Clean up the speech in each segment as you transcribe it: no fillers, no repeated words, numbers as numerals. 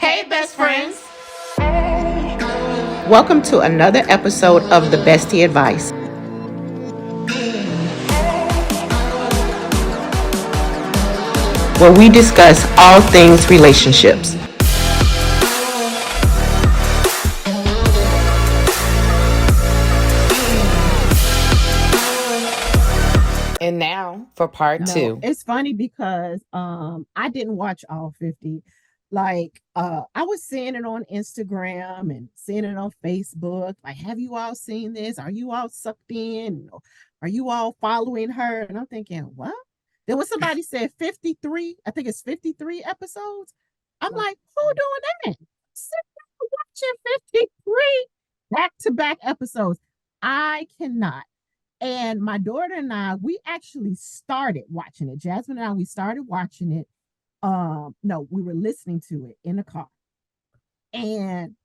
Hey, best friends. Welcome to another episode of The Bestie Advice, where we discuss all things relationships. And now for part two. It's funny because I didn't watch all 50. I was seeing it on Instagram and seeing it on Facebook. Like, have you all seen this? Are you all sucked in? Are you all following her? And I'm thinking, what? There was somebody said 53. I think it's 53 episodes. I'm like, who doing that? Sitting down watching 53 back-to-back episodes. I cannot. And my daughter and I, we actually started watching it. Jasmine and I, we started watching it. No, we were listening to it in the car. And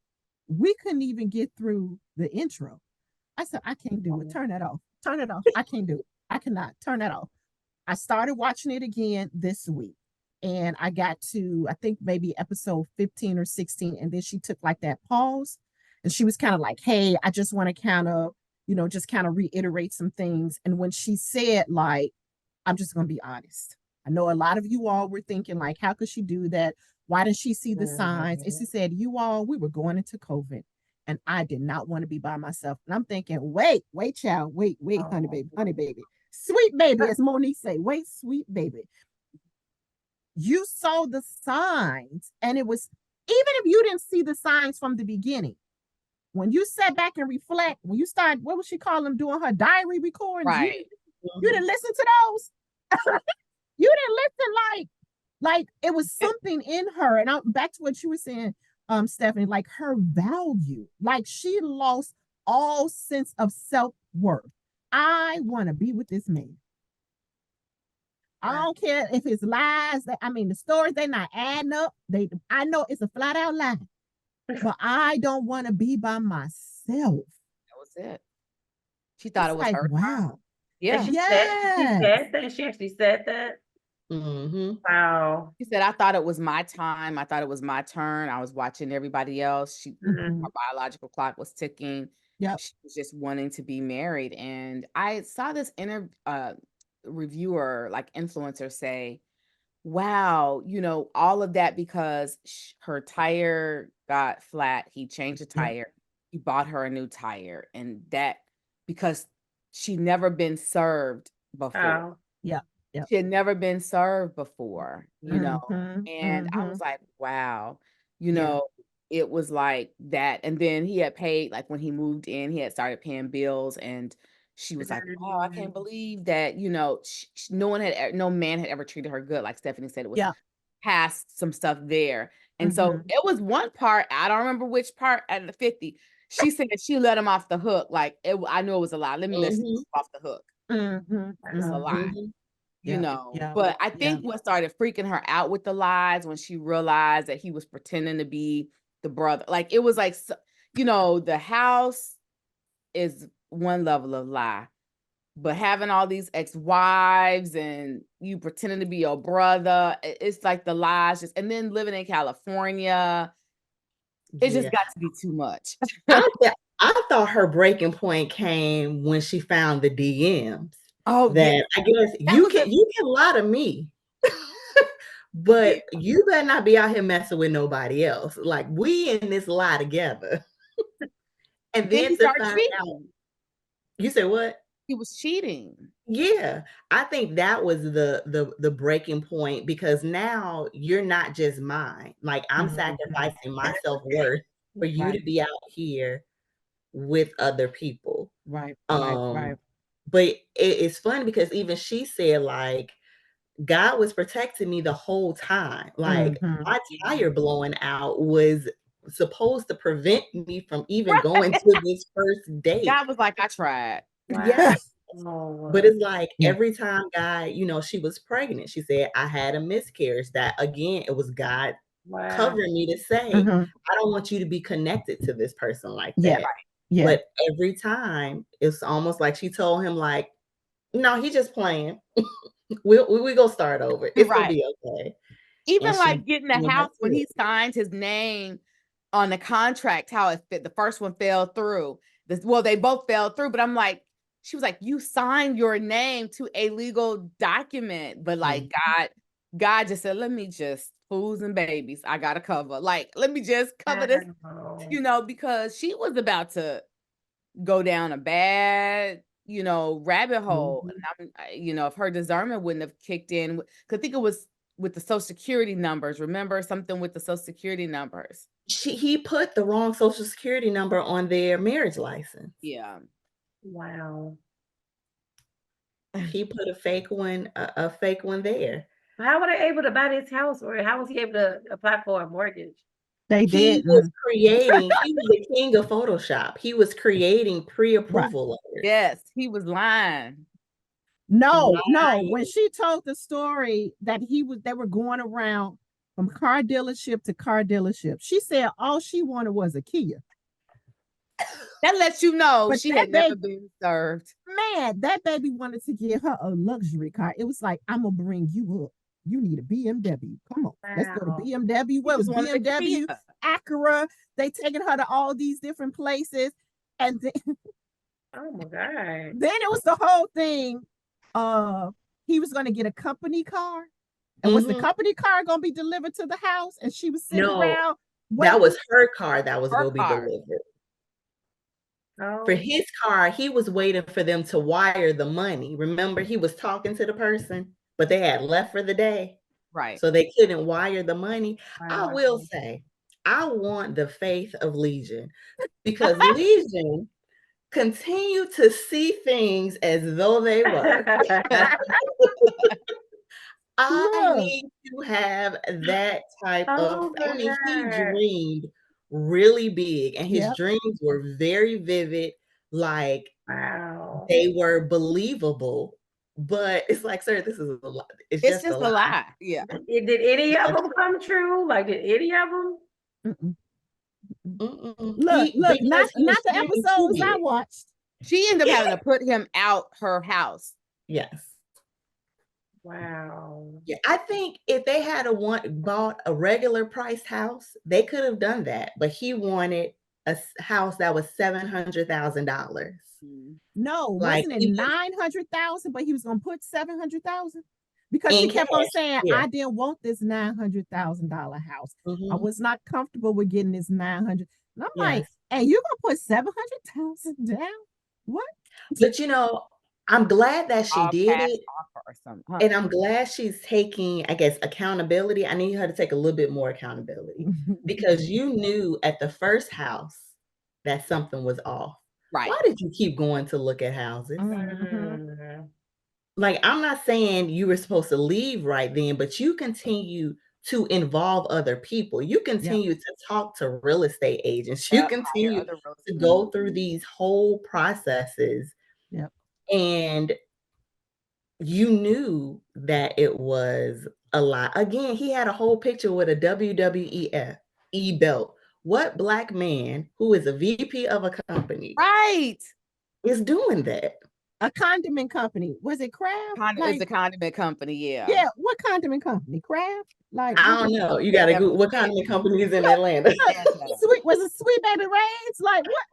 we couldn't even get through the intro. I said, I can't do it. Turn that off. Turn it off. I can't do it. I cannot turn that off. I started watching it again this week. And I got to, I think maybe episode 15 or 16. And then she took like that pause. And she was kind of like, hey, I just want to kind of, just kind of reiterate some things. And when she said, like, I'm just going to be honest. I know a lot of you all were thinking, like, how could she do that? Why didn't she see the signs? And she said, we were going into COVID and I did not want to be by myself. And I'm thinking, wait, child, wait, honey baby, sweet baby, as Monique say, wait, sweet baby. You saw the signs, and it was, even if you didn't see the signs from the beginning, when you sat back and reflect, when you start, what would she call them, doing her diary recordings? Right. You didn't listen to those. You didn't listen like it was something in her. And I'm back to what you were saying, Stephanie, like her value, like she lost all sense of self-worth. I want to be with this man. I don't care if his lies, the stories, they're not adding up. I know it's a flat out lie. But I don't want to be by myself. That was it. She thought it was like, her. Wow. Yeah. She said that. She actually said that. Mm-hmm. Wow. She said, I thought it was my time. I thought it was my turn. I was watching everybody else. Her biological clock was ticking. Yep. She was just wanting to be married. And I saw this reviewer, like influencer, say, wow, all of that because her tire got flat. He changed the tire. He bought her a new tire. And that because she'd never been served before. Oh, yeah. Yep. She had never been served before, and I was like, wow, it was like that. And then he had paid, like when he moved in, he had started paying bills, and she was like, wow, I can't believe that, no man had ever treated her good. Like Stephanie said, it was past some stuff there. And so it was one part, I don't remember which part at the 50, she said she let him off the hook. Like, I knew it was a lie. Let me let you off the hook. It's a lie. But I think what started freaking her out with the lies when she realized that he was pretending to be the brother. Like, it was like, the house is one level of lie, but having all these ex-wives and you pretending to be your brother, it's like the lies just, and then living in California, it just got to be too much. I thought her breaking point came when she found the DMs. Oh, that I guess you can lie to me, but you better not be out here messing with nobody else. Like, we in this lie together. And then he started cheating. You said what? He was cheating. Yeah, I think that was the breaking point, because now you're not just mine. Like, I'm sacrificing my self-worth for you to be out here with other people. Right. But it's funny because even she said, like, God was protecting me the whole time. Like, my tire blowing out was supposed to prevent me from even going to this first date. God was like, I tried. Yes. But it's like every time God, she was pregnant, she said, I had a miscarriage. That, again, it was God covering me to say, I don't want you to be connected to this person like that. Yeah. Yeah. But every time it's almost like she told him, like, no, he just playing. we go start over. It's gonna be okay. Even And like she getting the went house back to when it. he signed his name on the contract, how it fit. The first one fell through. Well, they both fell through, but I'm like, she was like, you signed your name to a legal document, but like God just said, let me just fools and babies. I gotta cover. Like, let me just cover this, Wow. because she was about to go down a bad, rabbit hole. And if her discernment wouldn't have kicked in, because I think it was with the social security numbers. Remember something with the social security numbers? He put the wrong social security number on their marriage license. Yeah. Wow. He put a fake one there. How were they able to buy this house, or how was he able to apply for a mortgage? They He did. was the king of Photoshop. He was creating pre-approval letters. Yes, he was lying. No. When she told the story that they were going around from car dealership to car dealership, she said all she wanted was a Kia. That lets you know But she that had never been served. Man, that baby wanted to give her a luxury car. It was like, I'm gonna bring you up. You need a BMW. Come on, let's go to Wow. BMW. What was Just wanted a BMW? Kia. Acura. They taking her to all these different places, and then Oh my God. it was the whole thing. He was going to get a company car, and was the company car going to be delivered to the house? And she was sitting around. That was her car that was Her going to be car. delivered. Oh. For his car, he was waiting for them to wire the money. Remember, he was talking to the person, but they had left for the day. Right. So they couldn't wire the money. I Wow. will say, I want the faith of Legion, because Legion continue to see things as though they were. I need to have that type of. I mean, he dreamed really big, and his dreams were very vivid. Like, Wow. they were believable, but it's like, sir, this is a lie. It's It's just just a a lie. lie. Yeah. Did any of them come true? Like, did any of them? Look, not the episodes I watched. She ended up having to put him out her house. Yes. Wow. Yeah, I think if they had bought a regular priced house, they could have done that. But he wanted a house that was $700,000. No, Like, wasn't it 900,000? But he was gonna put 700,000 because she in kept on cash, saying, yeah. "I didn't want this $900,000 house. I was not comfortable with getting this 900." And I'm like, "And you gonna put 700,000 down? What?" But I'm glad that she did cash it, offer or something. and I'm glad she's taking, I guess, accountability. I need her to take a little bit more accountability, because you knew at the first house that something was off. Right. Why did you keep going to look at houses? Mhm. Like, I'm not saying you were supposed to leave right then, but you continue to involve other people. You continue to talk to real estate agents. You continue to go through these whole processes. And you knew that it was a lie. Again, he had a whole picture with a WWF belt. What Black man who is a VP of a company is doing that? A condiment company. Was it Kraft? It's a condiment company, yeah. Yeah, what condiment company? Kraft? Like, I don't know. You gotta Google what condiment company is in Atlanta. Was it Sweet Baby Ray's? Like, what?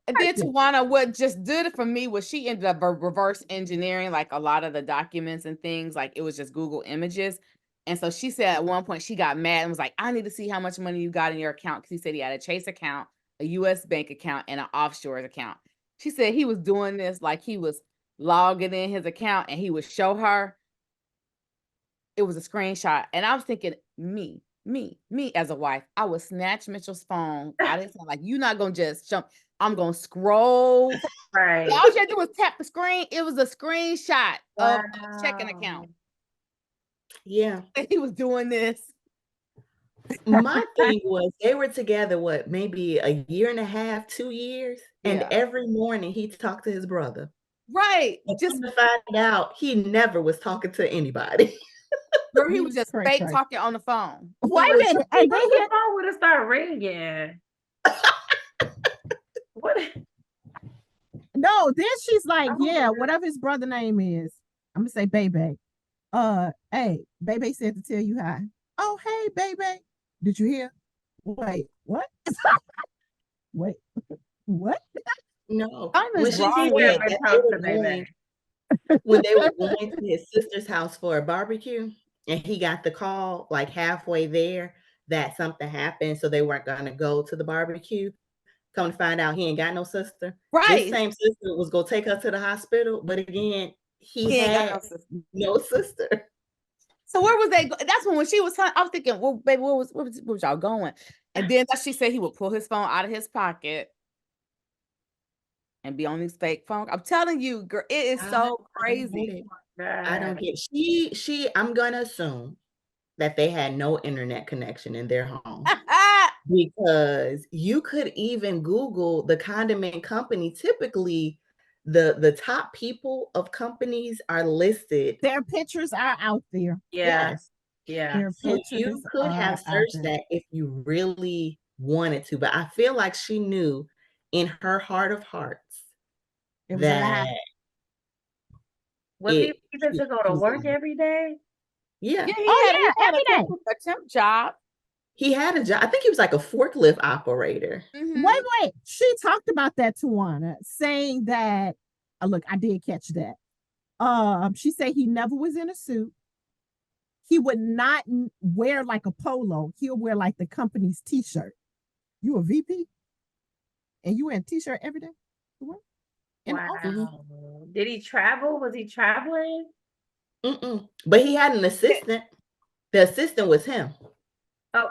And then Tawana, what just did it for me was she ended up reverse engineering like a lot of the documents and things. Like, it was just Google Images. And so she said at one point she got mad and was like, I need to see how much money you got in your account. Because he said he had a Chase account, a US bank account, and an offshore account. She said he was doing this like he was logging in his account and he would show her. It was a screenshot. And I was thinking, me as a wife, I would snatch Mitchell's phone. I didn't say, like, you're not going to just jump. I'm going to scroll. Right. All you had to do was tap the screen. It was a screenshot of a checking account. Yeah. And he was doing this. My thing was, they were together, maybe a year and a half, 2 years? And every morning he talked to his brother. Right. Just to find out, he never was talking to anybody. Or he was just fake talking on the phone. Wait a minute. And the phone would have started ringing. What? No, then she's like, whatever his brother name is. I'm gonna say Bebe. Hey, Baby said to tell you hi. Oh, hey, Baby. Did you hear? Wait, what? Wait, what? No, Something when is she wrong He with said never that they talked were to Baby. when they were going to his sister's house for a barbecue, and he got the call like halfway there that something happened, so they weren't gonna go to the barbecue. Come to find out he ain't got no sister. This right. same sister was gonna take her to the hospital, but again, he He ain't got no had sister. no sister. So where was they? That's when she was telling. I was thinking, well, baby, where was y'all going? And then she said he would pull his phone out of his pocket and be on his fake phone. I'm telling you, girl, it is I so don't crazy. get it. I don't God. get I'm gonna assume that they had no internet connection in their home. Because you could even Google the condiment company. Typically, the top people of companies are listed. Their pictures are out there. Yeah. Yes. Yeah. Their So pictures you could have are out searched there. that if you really wanted to, but I feel like she knew in her heart of hearts It was a lie. that Was he it even to go he to was work lying. every day? Yeah. Yeah, Oh he yeah, had every day. a temp job. He had a job. I think he was like a forklift operator. Mhm. Wait. She talked about that to Juana, saying that look, I did catch that. She said he never was in a suit. He would not wear like a polo. He'll wear like the company's t-shirt. You a VP and you wear a t-shirt every day to work in the office? Wow. Did he travel? Was he traveling? Mm-mm. But he had an assistant. The assistant was him. Oh,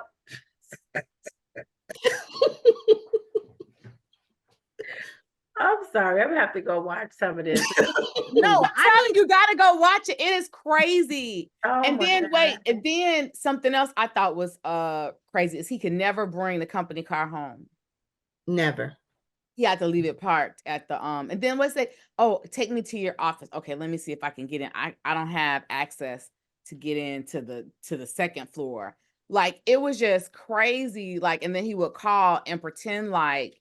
I'm sorry. I'm gonna have to go watch some of this. No, I'm telling you, gotta go watch it. It is crazy. Oh And my then wait, God. and then something else I thought was crazy is he could never bring the company car home. Never. He had to leave it parked at the and then what's it? Oh, take me to your office. Okay, let me see if I can get in. I don't have access to get into the second floor. Like it was just crazy. Like, and then he would call and pretend like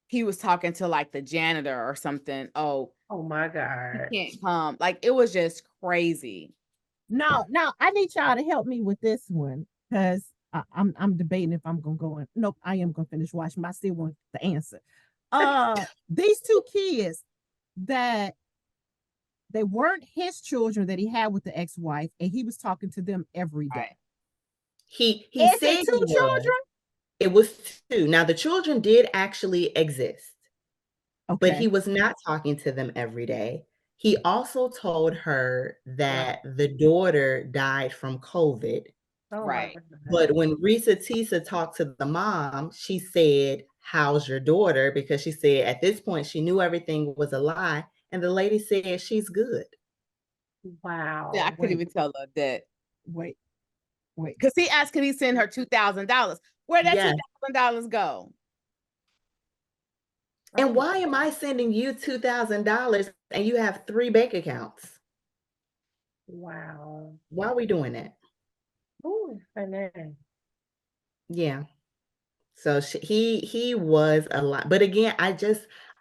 he was talking to like the janitor or something. Oh, Oh my he God. can't come. Like it was just crazy. no, I need y'all to help me with this one because I'm debating if I'm gonna go in. Nope, I am gonna finish watching, but I still want the answer. These two kids that they weren't his children that he had with the ex-wife, and he was talking to them every day. Right. He Is said it two he was. children? It was 2. Now the children did actually exist, but Okay. he was not talking to them every day. He also told her that the daughter died from COVID. Oh my Right. God. But when Risa Tisa talked to the mom, she said, "How's your daughter?" Because she said at this point she knew everything was a lie, and the lady said she's good. Yeah, Wow. I couldn't even tell her that Wait. because he asked, "Can he send her $2,000?" Where'd that Yes. $2,000 go? And why am I sending you $2,000 and you have 3 bank accounts? Wow. Why are we doing that? Ooh, finesse. Yeah. So he was a lot. But again, I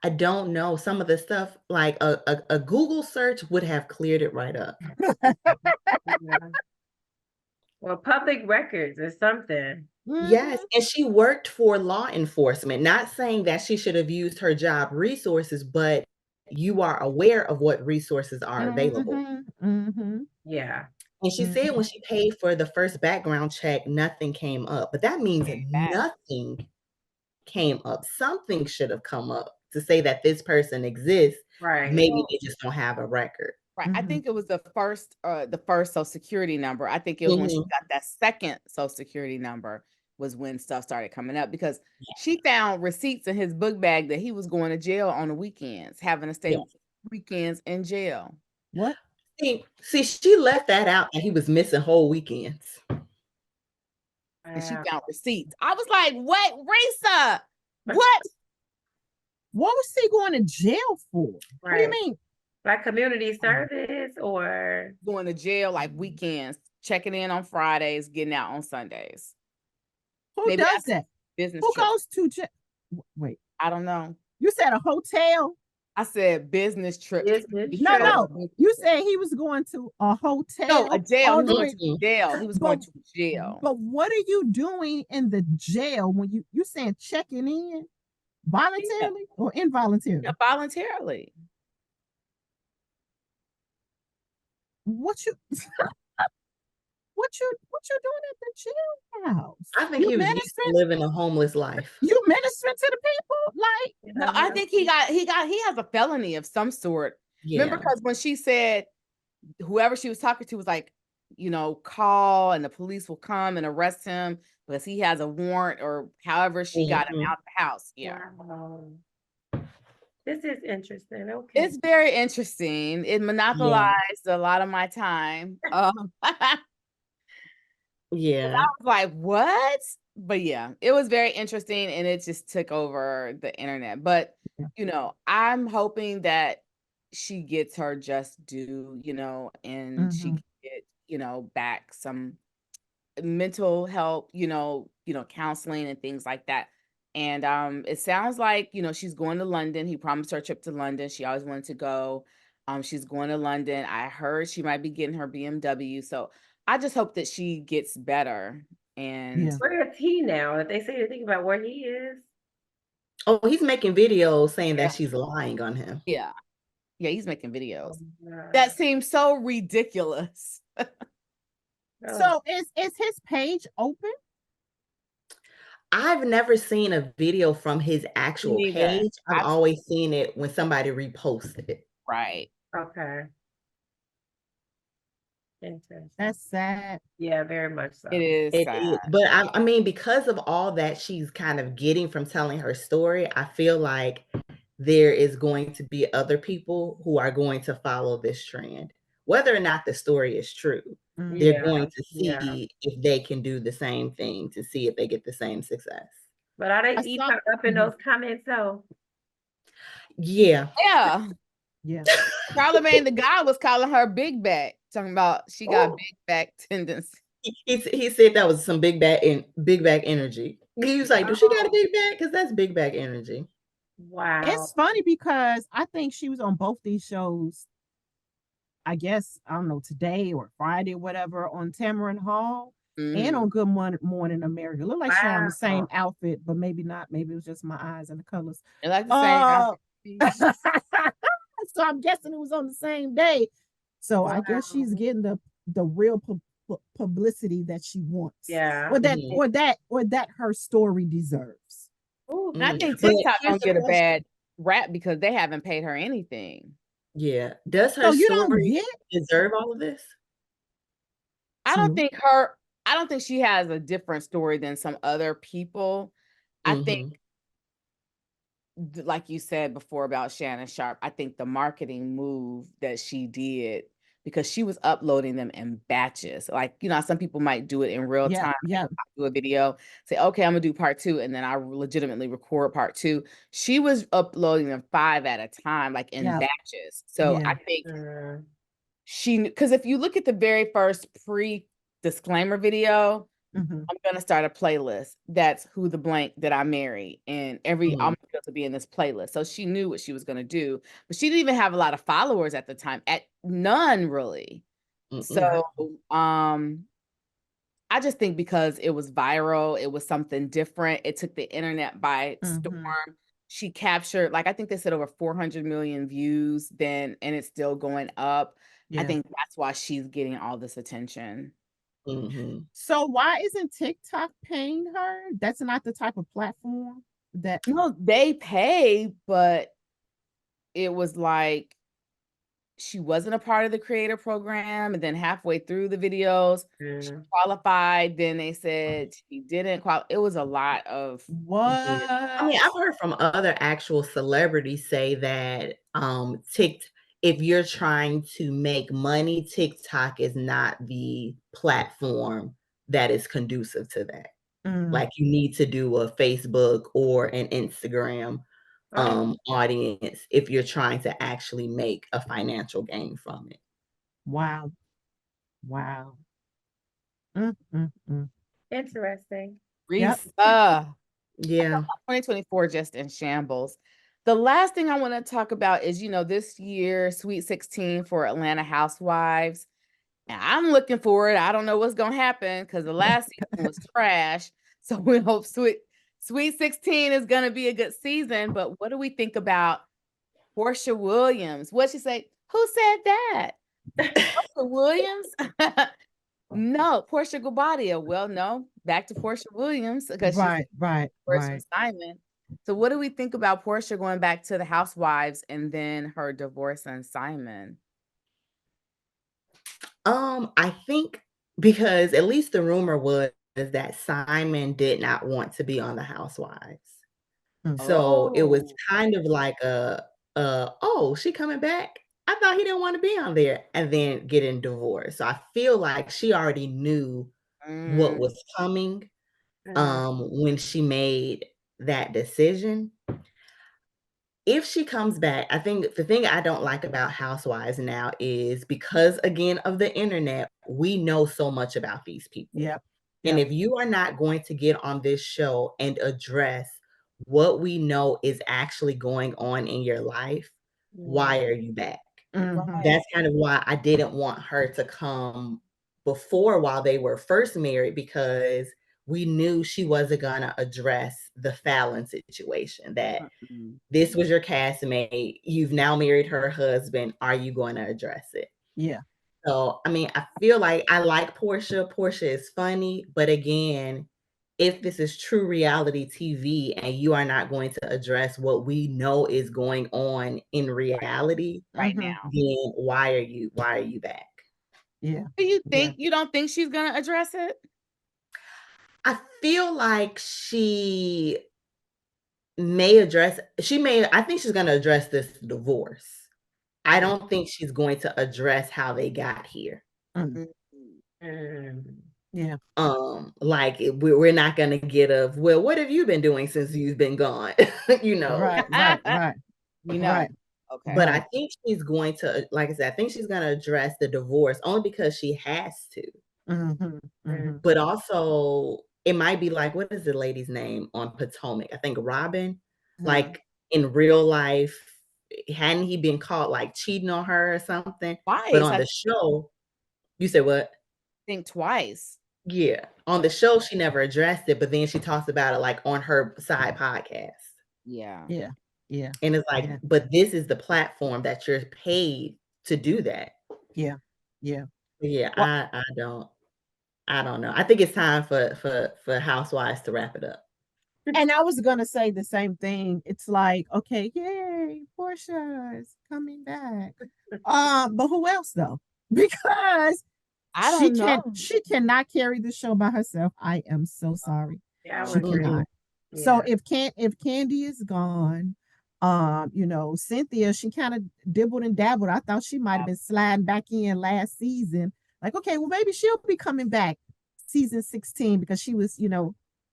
don't know some of the stuff like a Google search would have cleared it right up. Yeah. Well, public records is something. Yes, Mhm. and she worked for law enforcement. Not saying that she should have used her job resources, but you are aware of what resources are available. Mhm. Mhm. Yeah. And she said when Mhm. she paid for the first background check, nothing came up. But that means that That nothing came up. Something should have come up to say that this person exists. Right. Maybe they just don't have a record. right. I Mhm. think it was the first Social Security number. I think it was when she Mhm. got that second Social Security number was when stuff started coming up because she found receipts in his book bag that he was going to jail on the weekends, having to stay Yeah. weekends in jail. What? See, she left that out and he was missing whole weekends. And she Wow. found receipts. I was like, "What, Risa? What?" What was he going to jail for? What do you Right. mean? Like community service or Going to jail like weekends, checking in on Fridays, getting out on Sundays. Who Maybe does that's that? business Who trips. goes to jail? Wait, I don't know. you said a hotel? I said business trip. Business He No, trip. told no. me- You said he was going to a hotel. No, a jail. all He the was way- going to jail. He was going to jail. But what are you doing in the jail when you saying checking in voluntarily or involuntarily? Yeah, voluntarily. What you what you doing at the jailhouse? I think You he was used to ministering? living a homeless life. You ministering to the people? Like, No, I think he has a felony of some sort. Remember, Yeah. because when she said whoever she was talking to was like, call and the police will come and arrest him because he has a warrant or however she got him Mhm. out the house. Yeah. Wow. This is interesting. Okay. It's very interesting. It monopolized a lot of my time. I Yeah. was like, what? But yeah, it was very interesting and it just took over the internet. But, I'm hoping that she gets her just due, and she can get, back some mental help, counseling and things like that. And it sounds like, she's going to London. He promised her a trip to London. She always wanted to go. She's going to London. I heard she might be getting her BMW. So I just hope that she gets better. And Yeah. Where is he now? If they say anything about where he is, Oh, he's making videos saying that she's lying on him. yeah, he's making videos God. that seem so ridiculous. Oh, So is his page open? I've never seen a video from his actual neither. page. I've I've- always seen it when somebody reposted it. Right. okay. Interesting. That's sad. Yeah, very much so. It is It sad. is, but I mean, because of all that she's kind of getting from telling her story, I feel like there is going to be other people who are going to follow this trend. Whether or not the story is true, Mm. they're Yeah, going to see yeah. if they can do the same thing to see if they get the same success. But are they I eating saw- her up in those comments though? Yeah. Yeah. Yeah. Charlamagne the guy was calling her big back, talking about she got Oh. big back tendency. He said that was some big back energy. He was like, "Do she got a big back? Because that's big back energy." Wow. It's funny because I think she was on both these shows. I guess, I don't know, today or Friday or whatever, on Tamron Hall and Mhm. on Good Morning America. Look like she had on the same Wow. outfit, but maybe not. Maybe it was just my eyes and the colors. They like the same outfit. So I'm guessing it was on the same day. So I guess she's Wow. getting the real publicity that she wants. Yeah. Or that Mhm. or that her story deserves. Ooh, And I think But TikTok here's don't the get a question. bad rap because they haven't paid her anything. Yeah. Does her So you don't story get deserve all of this? I don't True. think she has a different story than some other people. I think like you said before about Shannon Sharpe, I think the marketing move that she did because she was uploading them in batches. Like, some people might do it in real Yeah, time. yeah. Do a video, say, okay, I'm gonna do part 2, and then I legitimately record part 2. She was uploading them 5 at a time, like in Yeah. batches. So Yeah. I think because if you look at the very first pre-disclaimer video, Mhm. I'm gonna start a playlist. That's who the blank that I marry, and all my videos will be in this playlist. So she knew what she was gonna do, but she didn't even have a lot of followers at the time. At none really. So I just think because it was viral, it was something different. It took the internet by storm. She captured, like I think they said over 400 million views then, and it's still going up. I Yeah. think that's why she's getting all this attention. So why isn't TikTok paying her? That's not the type of platform that No, they pay, but it was like she wasn't a part of the creator program, and then halfway through the videos, she qualified. Then they said she didn't qualify. It was a lot of what? I mean, I've heard from other actual celebrities say that if you're trying to make money, TikTok is not the platform that is conducive to that. Like you need to do a Facebook or an Instagram audience if you're trying to actually make a financial gain from it. Wow. Wow. Interesting. Yep. Risa. Yeah. 2024 just in shambles. The last thing I want to talk about is, this year, Sweet 16 for Atlanta Housewives. And I'm looking for it. I don't know what's going to happen because the last season was trash. So we hope Sweet 16 is going to be a good season. But what do we think about Porsha Williams? What'd she say? Who said that? Porsha Williams? No, Porsha Gubadia. Well, no, back to Porsha Williams because she's first Simon. So what do we think about Porsha going back to the Housewives and then her divorce and Simon? I think because at least the rumor was that Simon did not want to be on the Housewives. So it was kind of like oh, she coming back? I thought he didn't want to be on there, and then getting divorced. So I feel like she already knew what was coming when she made that decision. If she comes back, I think the thing I don't like about Housewives now is because, again, of the internet, we know so much about these people. Yep. And if you are not going to get on this show and address what we know is actually going on in your life, why are you back? That's kind of why I didn't want her to come before while they were first married, because we knew she wasn't going to address the Fallon situation, that this was your castmate. You've now married her husband. Are you going to address it? Yeah. So, I mean, I feel like I like Porsha. Porsha is funny. But again, if this is true reality TV and you are not going to address what we know is going on in reality right now, then why are you back? Yeah. Do you think you don't think she's gonna address it? I feel like she may I think she's gonna address this divorce. I don't think she's going to address how they got here. Yeah. Like we're not gonna get well, what have you been doing since you've been gone? Right. You know. Right. Okay. But I think she's going to, like I said, I think she's going to address the divorce only because she has to. But also, it might be like, what is the lady's name on Potomac? I think Robin. Like in real life, hadn't he been caught like cheating on her or something? Twice. But on the show, you said what? I think twice. Yeah. On the show, she never addressed it, but then she talks about it like on her side podcast. Yeah. And it's like, but this is the platform that you're paid to do that. Yeah. Well, I don't know. I think it's time for Housewives to wrap it up. And I was gonna say the same thing. It's like, okay, yay, Porsha is coming back. But who else though? Because I don't know. She cannot carry the show by herself. I am so sorry. Yeah, she cannot. Yeah. So if Candy is gone, Cynthia, she kind of dibbled and dabbled. I thought she might have been sliding back in last season. Like, okay, well, maybe she'll be coming back season 16 because she was,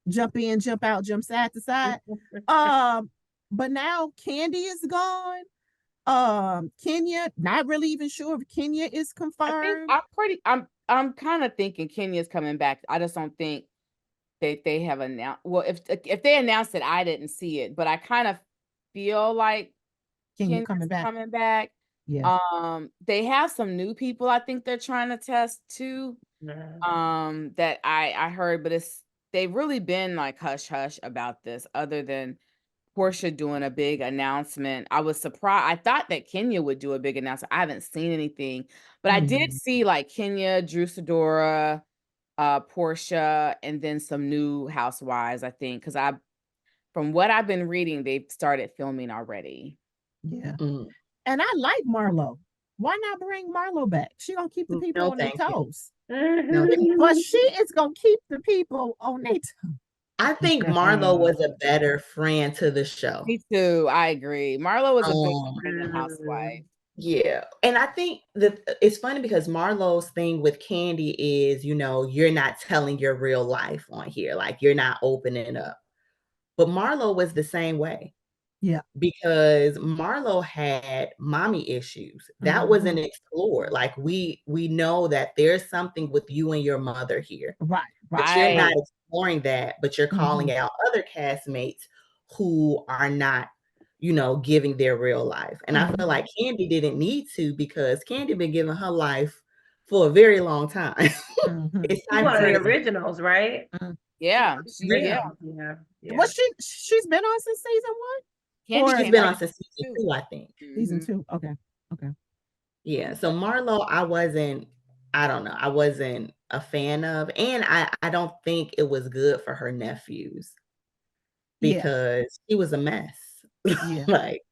jump in, jump out, jump side to side. But now Candy is gone. Kenya, not really even sure if Kenya is confirmed. I'm kind of thinking Kenya's coming back. I just don't think they have announced. Well, if they announced it, I didn't see it, but I kind of feel like Kenya's coming back. Yeah. They have some new people I think they're trying to test too. That I heard, but they've really been like hush hush about this, other than Porsha doing a big announcement. I was surprised. I thought that Kenya would do a big announcement. I haven't seen anything, but I did see like Kenya, Drew Sidora, Porsha, and then some new housewives, I think, because from what I've been reading, they've started filming already. Yeah. And I like Marlo. Why not bring Marlo back? She gonna keep the people on their toes. But she is gonna keep the people on their toes. I think Marlo was a better friend to the show. Me too. I agree. Marlo was a good friend and housewife. Yeah. And I think it's funny because Marlo's thing with Candy is, you're not telling your real life on here. Like, you're not opening up. But Marlo was the same way. Yeah. Because Marlo had mommy issues. That wasn't explored. Like, we know that there's something with you and your mother here. Right. But you're not exploring that, but you're calling out other castmates who are not, giving their real life. And I feel Mhm. like Kandi didn't need to, because Kandi been giving her life for a very long time. Mhm. It's She's time one for of her the to originals, right? Yeah, Yeah. Yeah. Well, she's been on since season Candy Or She's came been back on in since season season 2, I think. 2. season Mhm. 2. Okay. Okay. Yeah. So Marlo, I don't know, I wasn't a fan of, and I don't think it was good for her nephews, Yeah. because she was a mess. Yeah. Like,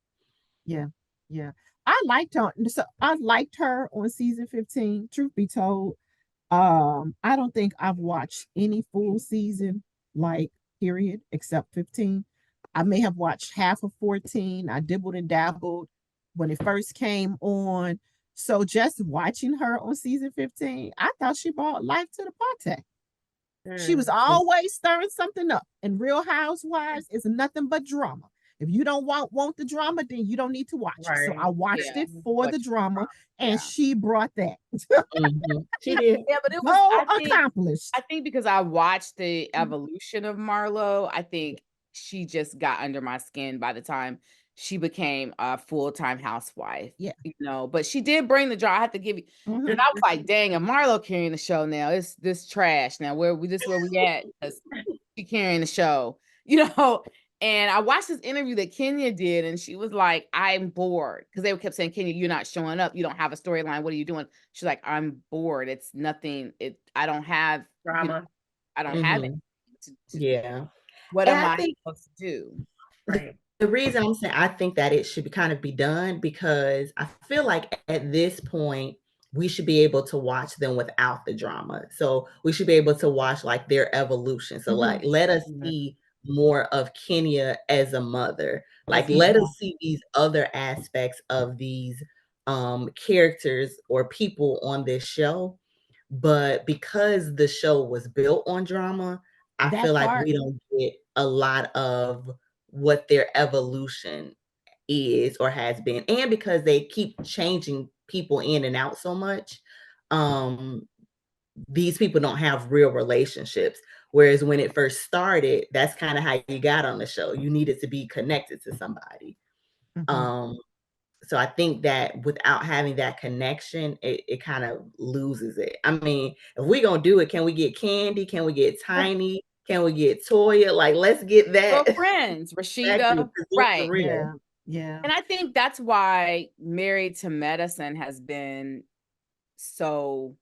Yeah. Yeah. I liked her. So I liked her on season 15. Truth be told, I don't think I've watched any full season, like, period, except 15. I may have watched half of 14. I dibbled and dabbled when it first came on. So just watching her on season 15, I thought she brought life to the party. She was always stirring something up. And Real Housewives is nothing but drama. If you don't want the drama, then you don't need to watch it. So Right. I watched Yeah. it for the Watch drama, and Yeah. she brought that. she did. Yeah, but it was Goal accomplished. I think because I watched the evolution of Marlo, I think she just got under my skin by the time she became a full-time housewife. Yeah. But she did bring the drama. I have to give you, Mhm. because I was like, dang, if Marlo carrying the show now, it's this trash. Now where we at? Because she carrying the show, And I watched this interview that Kenya did, and she was like, I'm bored. Because they kept saying, Kenya, you're not showing up. You don't have a storyline. What are you doing? She's like, I'm bored. It's nothing. I don't have Drama. I don't have it. Yeah. What And am I I think supposed to do? Right. the reason I'm saying I think that it should kind of be done, because I feel like at this point we should be able to watch them without the drama. So we should be able to watch like their evolution. So like let us see more of Kenya as a mother. Like let us see these other aspects of these characters or people on this show. But because the show was built on drama, I feel That like part. we don't get a lot of what their evolution is or has been. And because they keep changing people in and out so much, these people don't have real relationships. Whereas when it first started, that's kind of how you got on the show. You needed to be connected to somebody. So I think that without having that connection, it kind of loses it. I mean, if we're gonna do it, can we get Kandi? Can we get Tiny? Can we get Toya? Like, let's get that. Well, friends, Exactly, Rashida, 'cause they're for right. real. Yeah. And I think that's why Married to Medicine has been so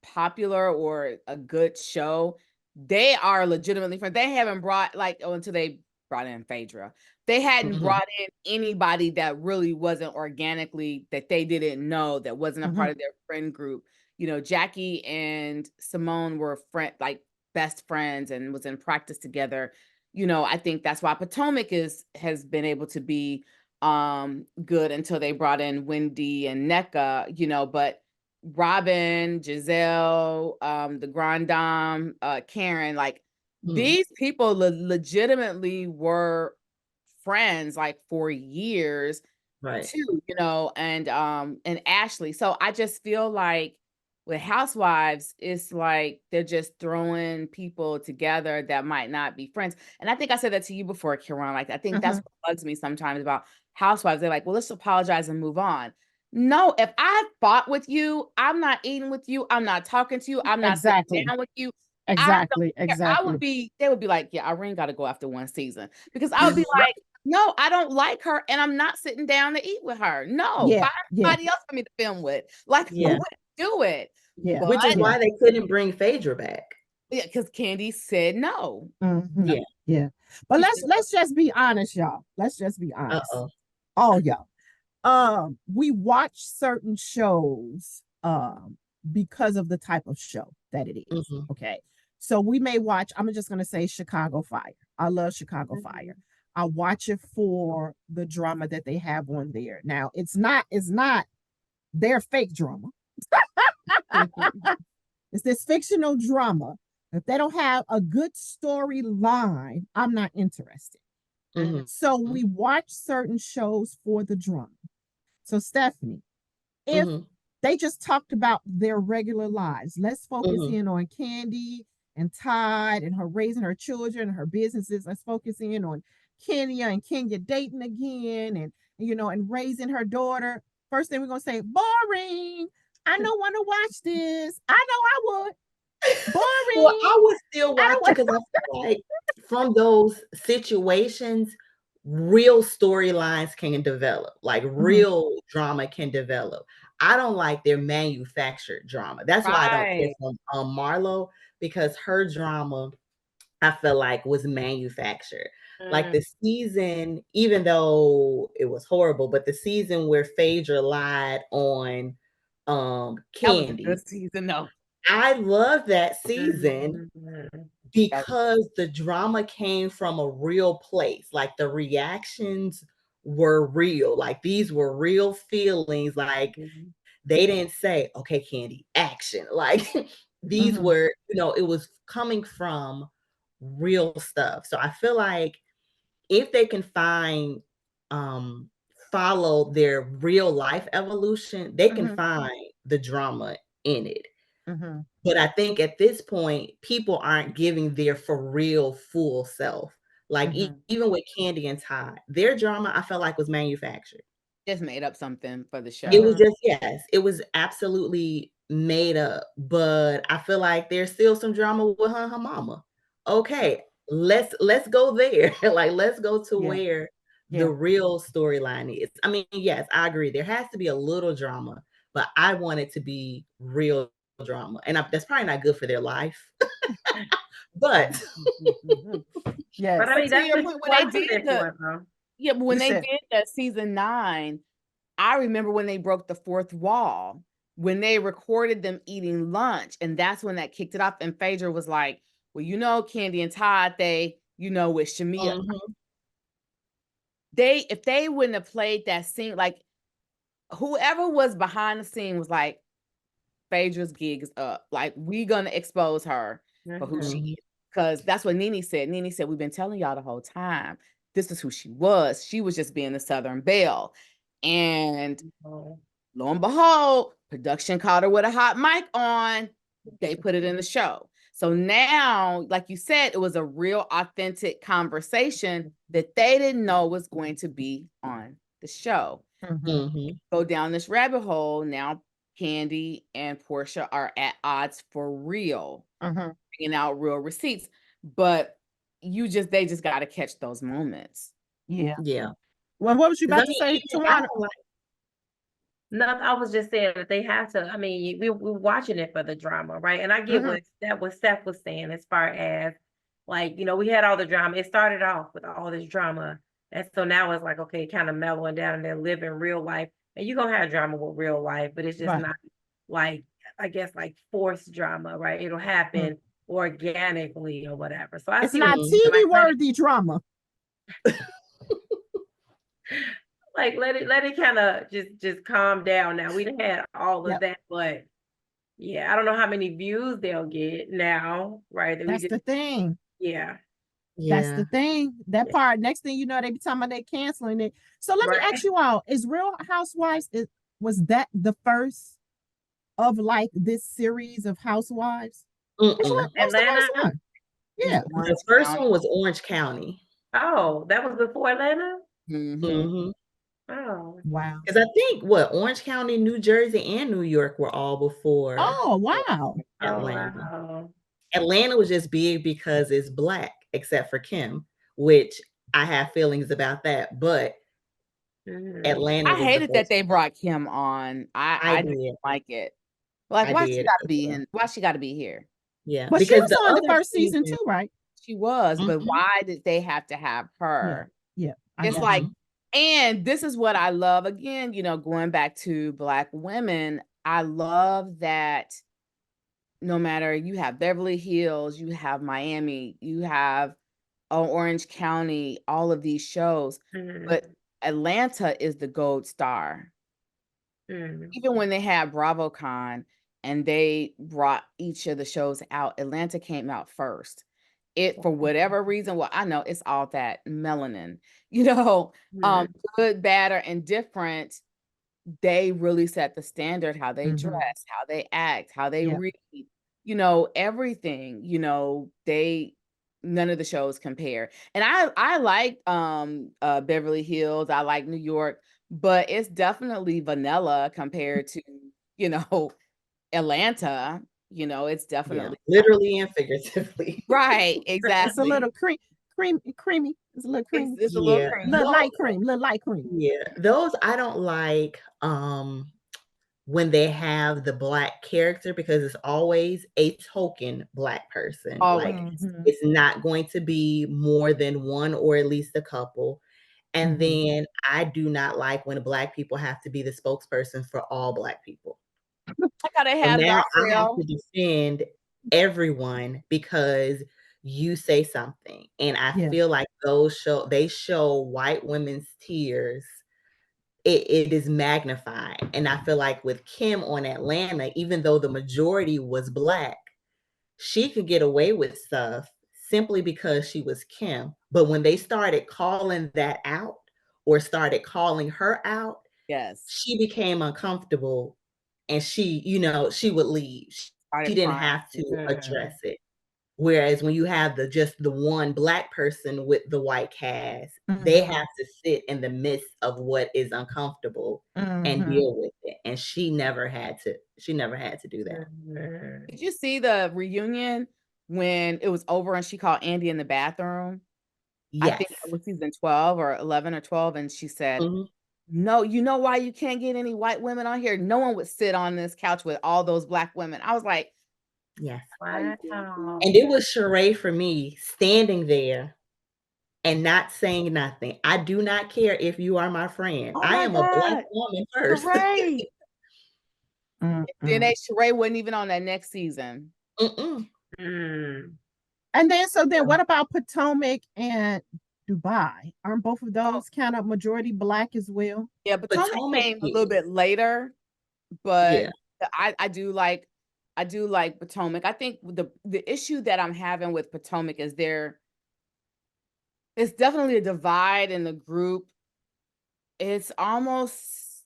popular, or a good show. They are legitimately friends. They haven't brought until they brought in Phaedra. They hadn't brought in anybody that really wasn't organically, that they didn't know, that wasn't a part of their friend group. Jackie and Simone were best friends and was in practice together. I think that's why Potomac has been able to be good until they brought in Wendy and Nneka, but Robin, Giselle, the Grand Dame, Karen, these people legitimately were friends for years, Right. too, and Ashley. So I just feel like with Housewives, it's like they're just throwing people together that might not be friends. And I think I said that to you before, Kiran. I think that's what bugs me sometimes about Housewives. They're like, well, let's apologize and move on. No, if I fought with you, I'm not eating with you. I'm not talking to you. I'm not sitting down with you. Exactly. They would be like, yeah, Irene got to go after one season, because I would be like, no, I don't like her, and I'm not sitting down to eat with her. No, find somebody else for me to film with. Do it. Yeah. Which is why they couldn't bring Phaedra back. Yeah, because Kandi said no. Yeah. But let's just be honest, y'all. Let's just be honest. All y'all. We watch certain shows because of the type of show that it is. Okay. So we may watch, I'm just gonna say Chicago Fire. I love Chicago Fire. I watch it for the drama that they have on there. Now it's not their fake drama. It's this fictional drama. If they don't have a good storyline, I'm not interested. So we watch certain shows for the drama. So Stephanie, if they just talked about their regular lives, let's focus in on Kandi and Todd and her raising her children, her businesses. Let's focus in on Kenya and Kenya dating again, and and raising her daughter. First thing we're gonna say, boring. I don't want to watch this. I know I would. Well, Boring. I would still I watch don't it want. because I feel like from those situations, real storylines can develop, like real drama can develop. I don't like their manufactured drama. That's why I don't care Right. from Marlo, because her drama, I feel like, was manufactured. Like the season, even though it was horrible, but the season where Phaedra lied on That was a Candy, good season, though. I love that season Mhm. because the drama came from a real place. Like the reactions were real. Like these were real feelings. Like Mhm. they didn't say, okay, Candy, action. Like these Mhm. were, it was coming from real stuff. So I feel like if they can follow their real life evolution, they can Mhm. find the drama in it. Mhm. But I think at this point, people aren't giving their for real full self. Like Mhm. even with Candy and Todd, their drama I felt like was manufactured. Just made up something for the It show. was just, yes, it was absolutely made up. But I feel like there's still some drama with her and her mama. Okay, let's go there. Like let's go to Yeah. where the Yeah. real storyline is. I mean, yes, I agree. There has to be a little drama, but I want it to be real drama. And that's probably not good for their life. But But I Yes. But mean, to that's your what point, you when they watching did it for, though. but when You they said. did that season 9, I remember when they broke the fourth wall, when they recorded them eating lunch, and that's when that kicked it off. And Phaedra was like, well, Candy and Todd, they, with Shamia, mhm, if they wouldn't have played that scene, like whoever was behind the scene was like, Phaedra's gig is up. Like, we gonna expose her for who she mhm, is. Because that's what Nene said. Nene said, we've been telling y'all the whole time. This is who she was. She was just being the Southern Belle. And Oh. lo and behold, production caught her with a hot mic on. They put it in the show. So now, like you said, it was a real authentic conversation that they didn't know was going to be on the show. Mhm. mhm. Go down this rabbit hole. Now Candy and Portia are at odds for real, Mhm. bringing out real receipts. But they just got to catch those moments. Yeah. Yeah. Well, what was you 'Cause I about to mean, say, even I Tawana? don't like No, I was just saying that they have to. I mean, we're watching it for the drama, right? And I get Mhm. what Steph was saying as far as like, we had all the drama. It started off with all this drama. And so now it's like, okay, kind of mellowing down and they're living real life. And you're gonna have drama with real life, but it's just Right. not like, I guess, like forced drama, right? It'll Mm. happen organically or whatever. So I It's see what not Mhm. you're TV saying. worthy drama. Like let it kind of just calm down now. We done had all of Yep. that, but yeah, I don't know how many views they'll get now, right? That we That's just the thing. yeah, That's the Yeah. thing. That part. Next thing you know, they be talking about they canceling it. So let me ask right. you all: is Real Housewives? Was that the first of like this series of Housewives? Which one? Mm-mm. What's the Atlanta. first one? It's Yeah. The Orange first County. one was Orange County. Oh, that was before Atlanta. Mhm. Mhm. Oh, Wow. 'Cause I think Orange County, New Jersey, and New York were all before Oh wow. oh Atlanta. wow. Atlanta was just big because it's Black, except for Kim, which I have feelings about that, but Mhm. Atlanta I was the hated that first they one. brought Kim on. I I didn't did. like it. Like, I why she did gotta as be well. in? Why she gotta be here? Yeah, But she because was the on the other first season season too, right? She was, but mhm, why did they have to have Yeah. her? Yeah. I It's got like, you. mhm, and this is what I love again, going back to Black women. I love that no matter you have Beverly Hills, you have Miami, you have Orange County, all of these shows, but Mhm. Atlanta is the gold star. Mhm. Even when they had BravoCon and they brought each of the shows out, Atlanta came out first. It for whatever reason, well, I know it's all that melanin, you know, um, Mhm. good, bad, or indifferent, they really set the standard, how they Mhm. dress, how they act, how they Yep. read, everything, they none of the shows compare. And I like Beverly Hills, I like New York, but it's definitely vanilla compared to, you know, Atlanta. You know, it's Yeah, definitely literally and figuratively. right, It's a exactly. little creamy. It's a little creamy. It's a little Yeah. creamy. Little light cream. Little light cream. Yeah. Those I don't like when they have the Black character because it's always a token Black person. Like Always. it's not going to be more than one or at least a couple. And then I do not like when Black people have to be the spokesperson for all Black people. I gotta So have now I have Garcelle. to defend everyone because you say something. And I Yeah. feel like they show white women's tears. It is magnified. And I feel like with Kim on Atlanta, even though the majority was Black, she could get away with stuff simply because she was Kim. But when they started calling that out or started calling her out, Yes. she became uncomfortable and she, she would leave. She didn't have to address it. Whereas when you have just the one Black person with the white cast, they have to sit in the midst of what is uncomfortable and deal with it. And she never had to do that. Did you see the reunion when it was over and she called Andy in the bathroom? I think Yes. it was season 12 or 11 or 12, and she said, Mhm. no, you know why you can't get any white women on here? No one would sit on this couch with all those Black women. I was like, Yes. Wow. And it was Sheree for me standing there and not saying nothing. I do not care if you are my friend. oh I my am a Black God, woman first. Sheree. Then Sheree wasn't even on that next season. Mm-mm. And then what about Potomac and Dubai? Aren't both of those kind of majority Black as well? Yeah, Potomac came a little bit later, but yeah. I do like Potomac. I think the issue that I'm having with Potomac is it's definitely a divide in the group. It's almost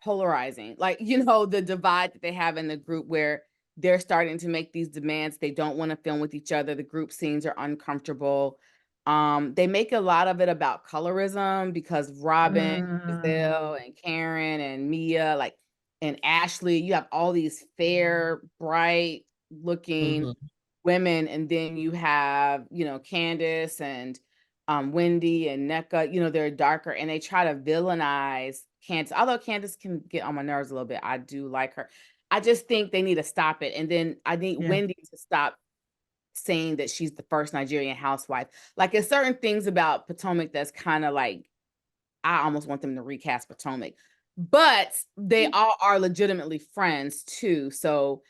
polarizing. Like, the divide that they have in the group where they're starting to make these demands. They don't want to film with each other. The group scenes are uncomfortable. They make a lot of it about colorism because Robin, Giselle, and Karen and Mia, and Ashley, you have all these fair, bright looking women, and then you have, Candace and Wendy and NECA, they're darker, and they try to villainize Candace. Although Candace can get on my nerves a little bit, I do like her. I just think they need to stop it. And then I need Wendy to stop saying that she's the first Nigerian housewife. Like, there's certain things about Potomac that's kind of like, I almost want them to recast Potomac. But they all are legitimately friends too. So,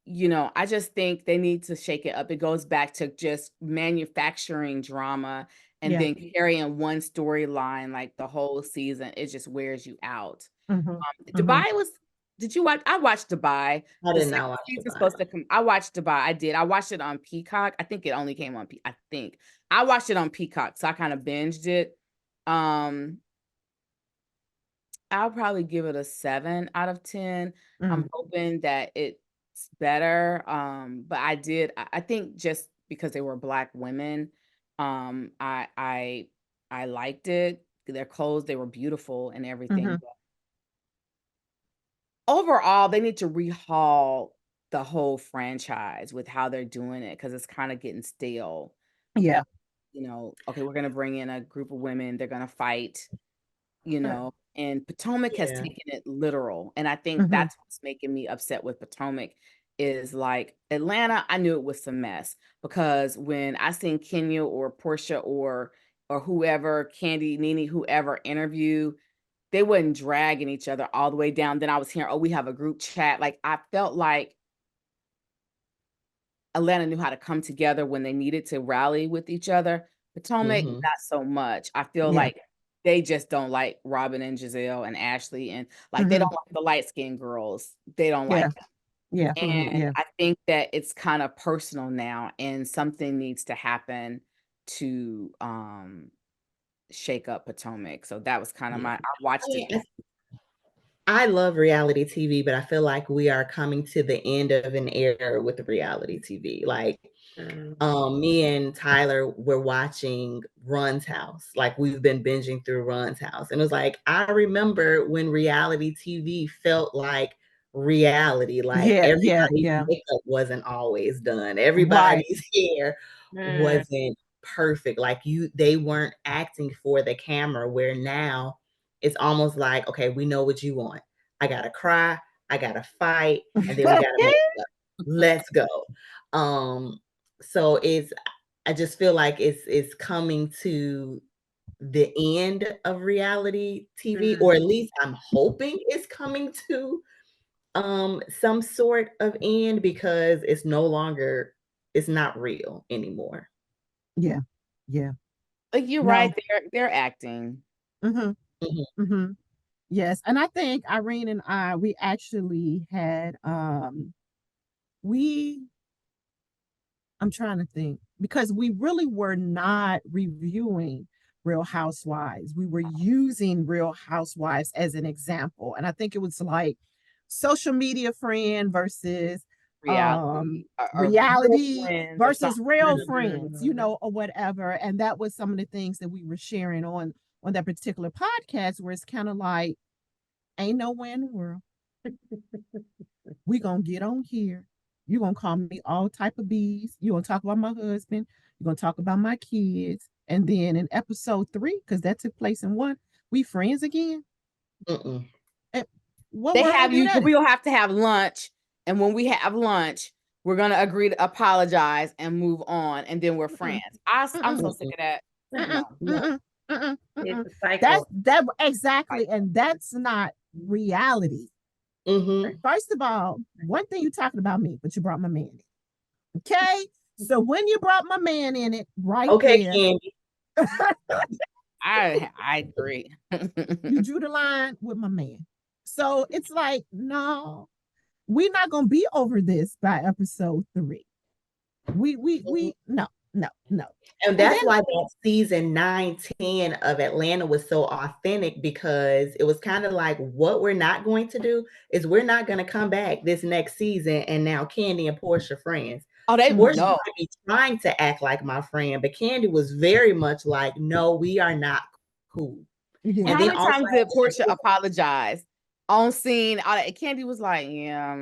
I just think they need to shake it up. It goes back to just manufacturing drama and then carrying one storyline like the whole season. It just wears you out. Dubai did you watch? I watched Dubai. I did not watch Season's Dubai. supposed to come. I watched Dubai. I did. I watched it on Peacock. I think it only came on I think. I watched it on Peacock, so I kind of binged it. I'll probably give it a 7 out of 10. I'm hoping that it's better. But I think just because they were Black women, I liked it. Their clothes, they were beautiful and everything. But overall, they need to rehaul the whole franchise with how they're doing it because it's kind of getting stale. Yeah. Okay, we're gonna bring in a group of women, they're gonna fight, and Potomac has taken it literal. And I think that's what's making me upset with Potomac is like Atlanta, I knew it was a mess because when I seen Kenya or Portia or whoever, Candy, Nene, whoever interview, they wasn't dragging each other all the way down. Then I was hearing, oh, we have a group chat. Like, I felt like Atlanta knew how to come together when they needed to rally with each other. Potomac, not so much. I feel like they just don't like Robin and Giselle and Ashley, and they don't like the light-skinned girls. They don't like them. Yeah. And I think that it's kind of personal now, and something needs to happen to shake up Potomac. So that was kind of I watched it. I love reality TV, but I feel like we are coming to the end of an era with the reality TV. Like Me and Tyler were watching Run's House. Like, we've been binging through Run's House. And it was like, I remember when reality TV felt like reality. Like, everybody's makeup wasn't always done. Everybody's hair wasn't perfect. Like, they weren't acting for the camera, where now it's almost like, okay, we know what you want. I gotta cry, I gotta fight, and then we gotta make up. Let's go. So I just feel like it's coming to the end of reality TV, or at least I'm hoping it's coming to some sort of end, because it's not real anymore. Yeah. Like, you're right, they're acting. Yes, and I think Irene and I, we actually had I'm trying to think, because we really were not reviewing Real Housewives. We were using Real Housewives as an example. And I think it was like social media friend versus reality versus real friends, or whatever. And that was some of the things that we were sharing on that particular podcast, where it's kind of like, ain't nowhere in the world we gonna get on here. You're gonna call me all type of bees. You're gonna talk about my husband. You're gonna talk about my kids. And then in episode 3, because that took place in 1, we friends again. They have you. We'll have to have lunch, and when we have lunch, we're gonna agree to apologize and move on, and then we're friends. I'm so sick of that. It's a cycle. That exactly, and that's not reality. First of all, one thing you're talking about me, but you brought my man in. Okay, so when you brought my man in it, right? Okay, there, Candy. I agree. You drew the line with my man. So it's like, no, we're not gonna be over this by episode 3. We no. And that's why that season 9, 10 of Atlanta was so authentic, because it was kind of like, what we're not going to do is we're not going to come back this next season and now Candy and Portia friends. Portia might be trying to act like my friend, but Candy was very much like, no, we are not cool. And how many times did Portia apologize on scene? Candy was like, yeah.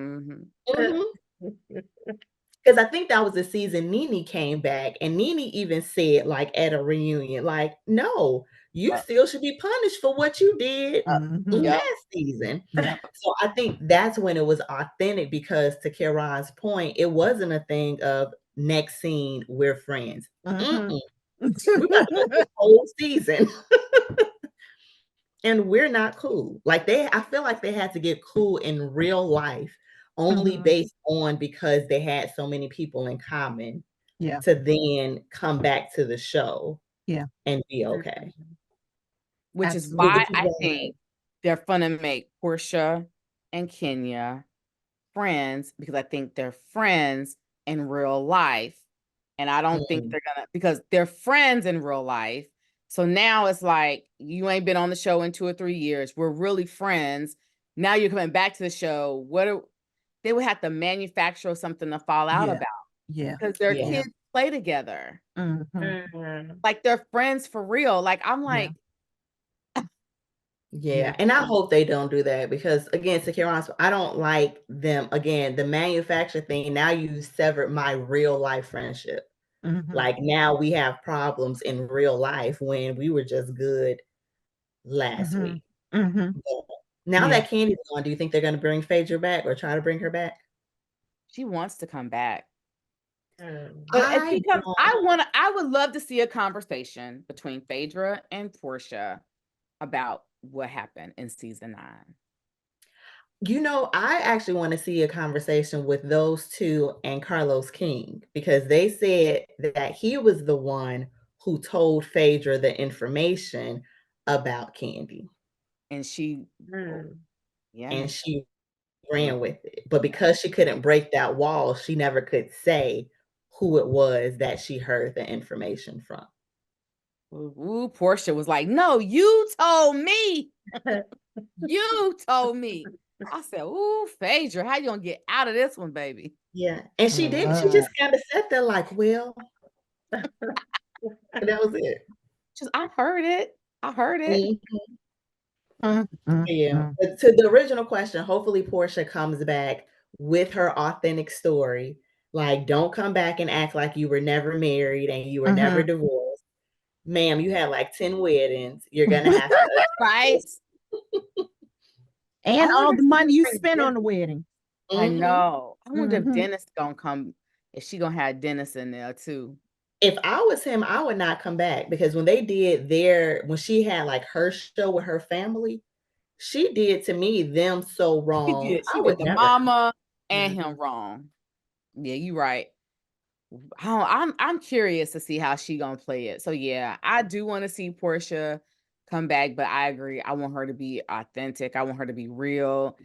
Because I think that was the season Nene came back, and Nene even said, like, at a reunion, like, no, you still should be punished for what you did last season. So I think that's when it was authentic, because to Karon's point, it wasn't a thing of next scene, we're friends. We got to go this whole season. And we're not cool. Like, I feel like they had to get cool in real life, only based on because they had so many people in common to then come back to the show and be okay. Which is why I think they're gonna make Portia and Kenya friends, because I think they're friends in real life. And I don't think they're gonna, because they're friends in real life. So now it's like, you ain't been on the show in 2 or 3 years. We're really friends. Now you're coming back to the show. They would have to manufacture something to fall out about. Because their kids play together. Like, they're friends for real. Like, I'm like, and I hope they don't do that, because again, to Karon's, I don't like them. Again, the manufacture thing, now you severed my real life friendship. Like, now we have problems in real life when we were just good last week. Now that Candy's gone, do you think they're going to bring Phaedra back or try to bring her back? She wants to come back. But I would love to see a conversation between Phaedra and Portia about what happened in season 9. I actually want to see a conversation with those two and Carlos King, because they said that he was the one who told Phaedra the information about Candy. And she and she ran with it. But because she couldn't break that wall, she never could say who it was that she heard the information from. Portia was like, no, you told me. You told me. I said, "Ooh, Phaedra, how you gonna get out of this one, baby?" Yeah, and she didn't. She just kind of sat there like, well, that was it. Just, I heard it. I heard it. Yeah. But to the original question, hopefully Portia comes back with her authentic story. Like, don't come back and act like you were never married and you were never divorced. Ma'am, you had like 10 weddings. You're gonna have to Right? And all the money you spent Dennis. on the wedding. I know. I wonder if Dennis gonna come, if she gonna have Dennis in there too. If I was him, I would not come back because when they did when she had like her show with her family, she did to me them so wrong. She did. She I would did the never. mama and him wrong. Yeah, you're right. I'm curious to see how she gonna play it. So yeah, I do want to see Portia come back, but I agree. I want her to be authentic. I want her to be real.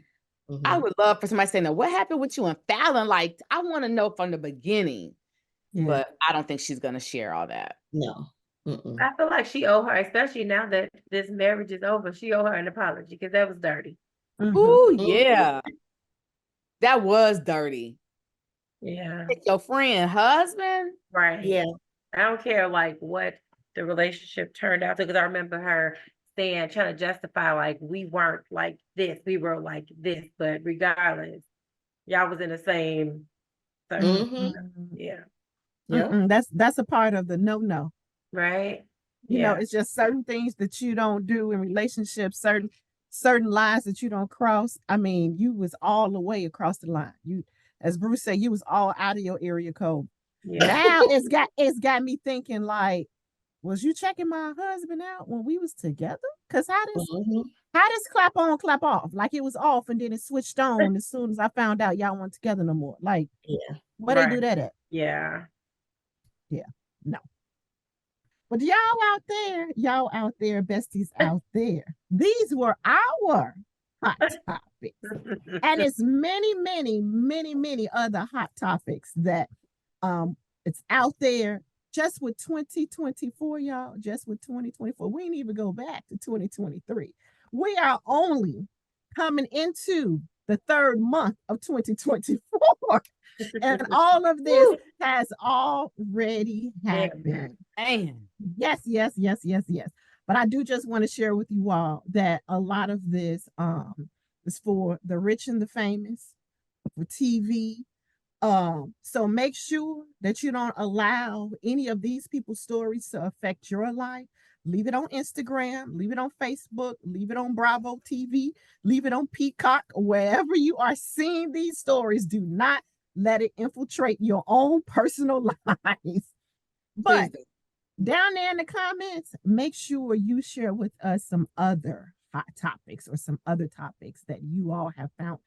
I would love for somebody saying, "Now, what happened with you and Fallon?" Like, I want to know from the beginning. Yeah. But I don't think she's gonna share all that. No. I feel like she owe her, especially now that this marriage is over, she owe her an apology because that was dirty. Ooh, yeah. That was dirty. Yeah. It's your friend, husband. Right. Yeah. I don't care like what the relationship turned out to, because I remember her saying, trying to justify like we weren't like this, we were like this, but regardless, y'all was in the same circle. Yeah. That's a part of the no. Right. You know, it's just certain things that you don't do in relationships, certain lines that you don't cross. I mean, you was all the way across the line. You, as Bruce said, you was all out of your area code. Yeah. Now it's got me thinking like, was you checking my husband out when we was together? Because how does clap on, clap off? Like it was off and then it switched on as soon as I found out y'all weren't together no more. Like, where they do that at? Yeah. No. But y'all out there, besties out there, these were our hot topics. And it's many other hot topics that it's out there just with 2024, y'all, just with 2024. We ain't even go back to 2023. We are only coming into the third month of 2024. And all of this has already happened. Man. Yes. But I do just want to share with you all that a lot of this is for the rich and the famous, for TV. So make sure that you don't allow any of these people's stories to affect your life. Leave it on Instagram, leave it on Facebook, leave it on Bravo TV, leave it on Peacock, wherever you are seeing these stories. Do not let it infiltrate your own personal lives. But down there in the comments, make sure you share with us some other hot topics or some other topics that you all have found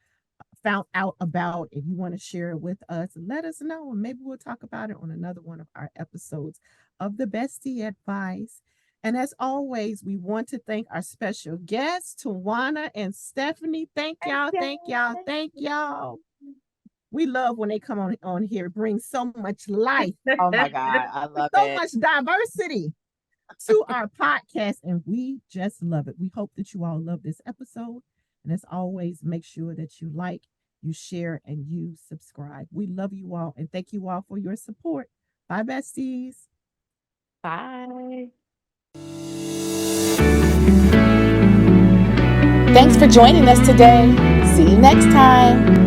out about. If you want to share it with us, let us know, and maybe we'll talk about it on another one of our episodes of the Bestie Advice. And as always, we want to thank our special guests, Tawana and Stephanie. Thank y'all. We love when they come on here, bring so much life. Oh my God, I love so it. much diversity to our podcast, and we just love it. We hope that you all love this episode. And as always, make sure that you like, you share, and you subscribe. We love you all, and thank you all for your support. Bye, besties. Bye. Thanks for joining us today. See you next time.